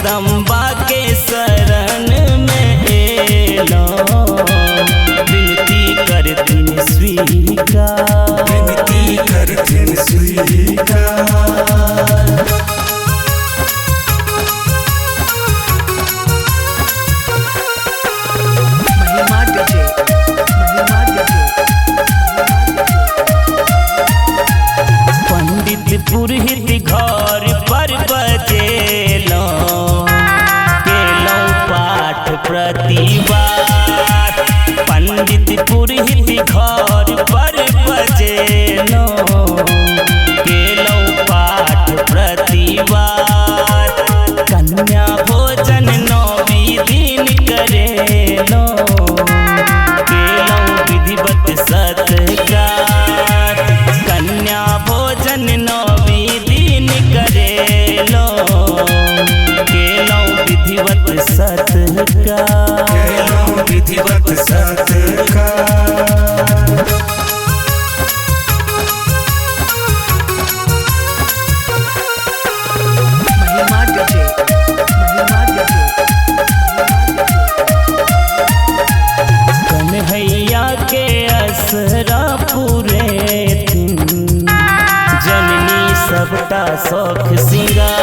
जगदम्बा के शरण में एलो, विनती करथिन स्वीकार, विनती करथिन स्वीकार। पुरहित घर पर बजेलो, केलो पाठ प्रतिवार। पंडित पुरहित घर पर बजेलो, केलो पाठ प्रतिवार। कन्या भोजन 9 दिन करेलो, केलो विधिवत सत्कार। कन्या भोजन 9 दिन करेलो, केलो विधिवत सत्कार, केलो विधिवत सत्कार। कन्हैया के असरा पूरे, जननी सबटा शौख सिंगार।